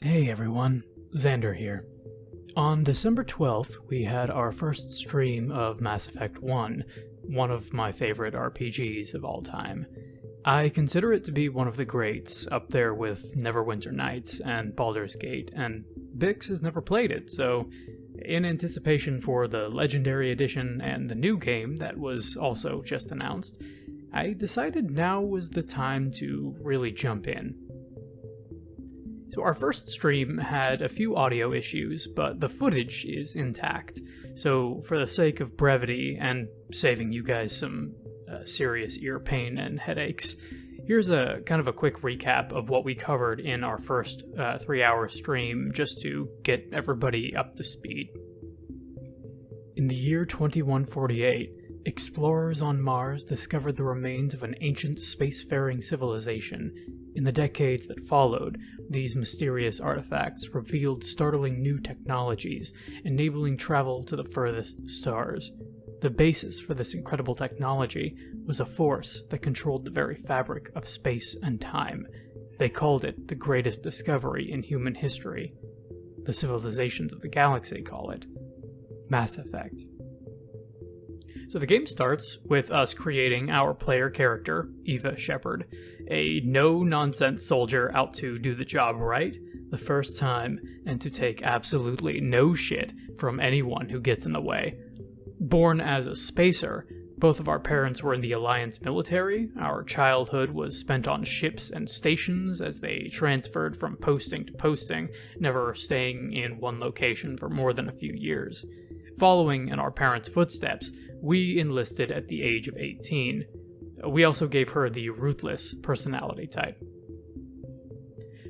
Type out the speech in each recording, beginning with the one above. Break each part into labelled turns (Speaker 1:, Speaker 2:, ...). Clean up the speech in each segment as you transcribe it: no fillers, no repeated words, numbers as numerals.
Speaker 1: Hey everyone, Xander here. On December 12th, we had our first stream of Mass Effect 1, one of my favorite RPGs of all time. I consider it to be one of the greats, up there with Neverwinter Nights and Baldur's Gate, and Bix has never played it, so in anticipation for the Legendary Edition and the new game that was also just announced, I decided now was the time to really jump in. So our first stream had a few audio issues, but the footage is intact. So for the sake of brevity and saving you guys some serious ear pain and headaches, here's a kind of a quick recap of what we covered in our first 3-hour stream, just to get everybody up to speed. In the year 2148, explorers on Mars discovered the remains of an ancient spacefaring civilization. In the decades that followed, these mysterious artifacts revealed startling new technologies, enabling travel to the furthest stars. The basis for this incredible technology was a force that controlled the very fabric of space and time. They called it the greatest discovery in human history. The civilizations of the galaxy call it Mass Effect. So the game starts with us creating our player character, Eva Shepard, a no-nonsense soldier out to do the job right the first time and to take absolutely no shit from anyone who gets in the way. Born as a spacer, both of our parents were in the Alliance military. Our childhood was spent on ships and stations as they transferred from posting to posting, never staying in one location for more than a few years. Following in our parents' footsteps, we enlisted at the age of 18. We also gave her the ruthless personality type.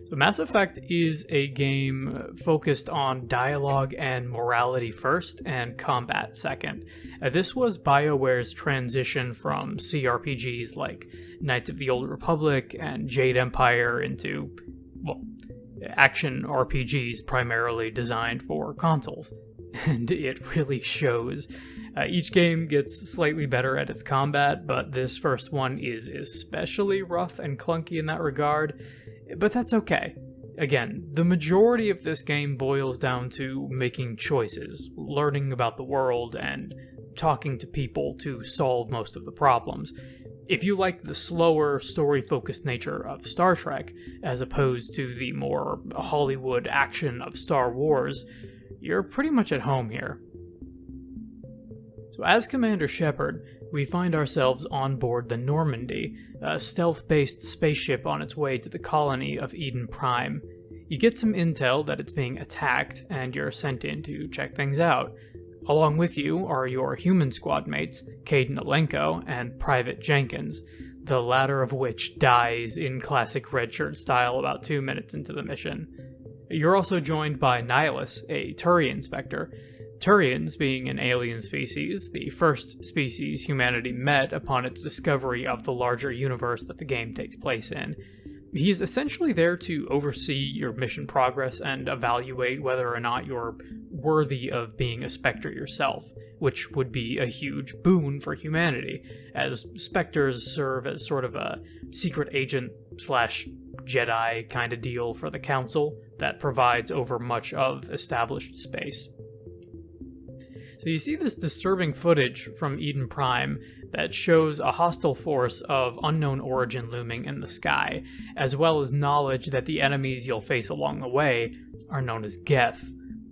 Speaker 1: So Mass Effect is a game focused on dialogue and morality first, and combat second. This was BioWare's transition from CRPGs like Knights of the Old Republic and Jade Empire into, action RPGs primarily designed for consoles. And it really shows. Each game gets slightly better at its combat, but this first one is especially rough and clunky in that regard, but that's okay. Again, the majority of this game boils down to making choices, learning about the world, and talking to people to solve most of the problems. If you like the slower, story-focused nature of Star Trek, as opposed to the more Hollywood action of Star Wars, you're pretty much at home here. So as Commander Shepard, we find ourselves on board the Normandy, a stealth-based spaceship on its way to the colony of Eden Prime. You get some intel that it's being attacked, and you're sent in to check things out. Along with you are your human squad mates, Caden Alenko and Private Jenkins, the latter of which dies in classic redshirt style about 2 minutes into the mission. You're also joined by Nihilus, a Turian Spectre. Turians being an alien species, the first species humanity met upon its discovery of the larger universe that the game takes place in. He's essentially there to oversee your mission progress and evaluate whether or not you're worthy of being a Spectre yourself, which would be a huge boon for humanity, as Spectres serve as sort of a secret agent slash Jedi kind of deal for the Council that provides over much of established space. So you see this disturbing footage from Eden Prime that shows a hostile force of unknown origin looming in the sky, as well as knowledge that the enemies you'll face along the way are known as Geth,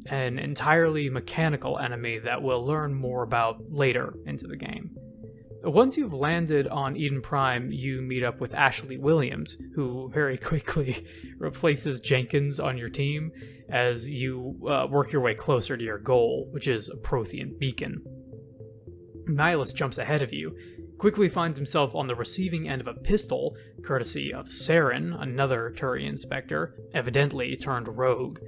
Speaker 1: an entirely mechanical enemy that we'll learn more about later into the game. Once you've landed on Eden Prime, you meet up with Ashley Williams, who very quickly replaces Jenkins on your team as you work your way closer to your goal, which is a Prothean beacon. Nihilus jumps ahead of you, quickly finds himself on the receiving end of a pistol, courtesy of Saren, another Turian Spectre, evidently turned rogue.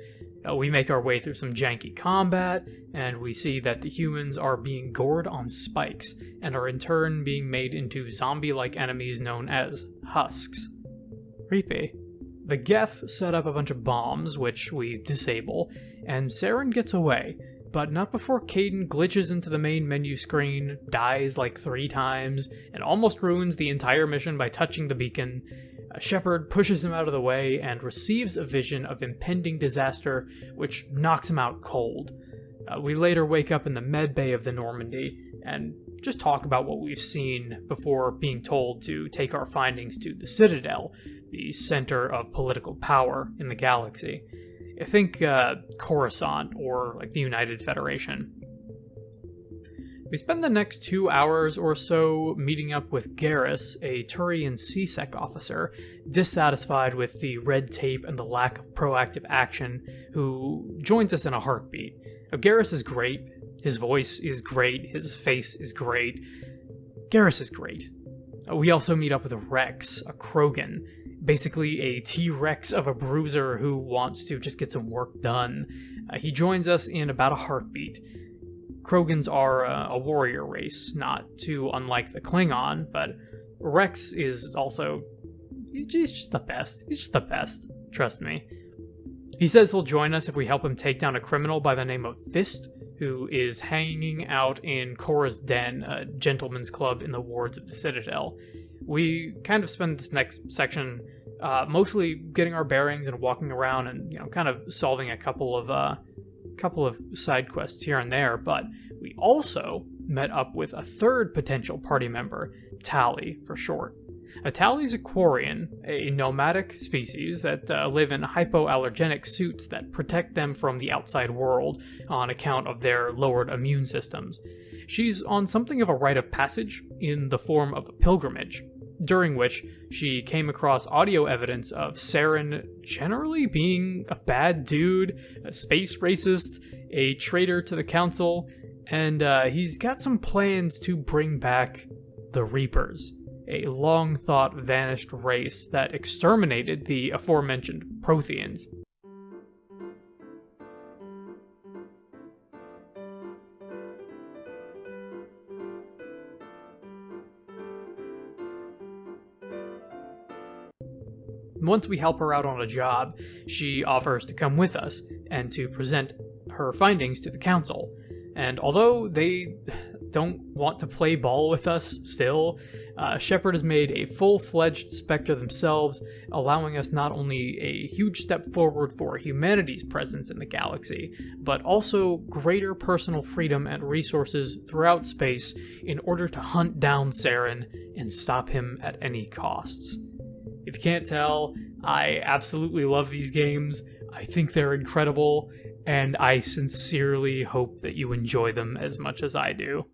Speaker 1: We make our way through some janky combat, and we see that the humans are being gored on spikes, and are in turn being made into zombie-like enemies known as husks. Creepy. The Geth set up a bunch of bombs, which we disable, and Saren gets away, but not before Caden glitches into the main menu screen, dies like 3 times, and almost ruins the entire mission by touching the beacon. Shepard pushes him out of the way and receives a vision of impending disaster, which knocks him out cold. We later wake up in the med bay of the Normandy and just talk about what we've seen before being told to take our findings to the Citadel, the center of political power in the galaxy. I think Coruscant, or like the United Federation. We spend the next 2 hours or so meeting up with Garrus, a Turian C-Sec officer, dissatisfied with the red tape and the lack of proactive action, who joins us in a heartbeat. Now, Garrus is great, his voice is great, his face is great. Garrus is great. We also meet up with Rex, a Krogan, basically a T-Rex of a bruiser who wants to just get some work done. He joins us in about a heartbeat. Krogans are a warrior race, not too unlike the Klingon, but Rex is also... he's just the best. He's just the best. Trust me. He says he'll join us if we help him take down a criminal by the name of Fist, who is hanging out in Cora's Den, a gentleman's club in the wards of the Citadel. We kind of spend this next section mostly getting our bearings and walking around and, kind of solving a couple of side quests here and there, but we also met up with a third potential party member, Tali for short. Tali is a Quarian, a nomadic species that live in hypoallergenic suits that protect them from the outside world on account of their lowered immune systems. She's on something of a rite of passage in the form of a pilgrimage, during which she came across audio evidence of Saren generally being a bad dude, a space racist, a traitor to the Council, and he's got some plans to bring back the Reapers, a long-thought vanished race that exterminated the aforementioned Protheans. Once we help her out on a job, she offers to come with us and to present her findings to the Council. And although they don't want to play ball with us still, Shepard has made a full-fledged Spectre themselves, allowing us not only a huge step forward for humanity's presence in the galaxy, but also greater personal freedom and resources throughout space in order to hunt down Saren and stop him at any costs. If you can't tell, I absolutely love these games. I think they're incredible, and I sincerely hope that you enjoy them as much as I do.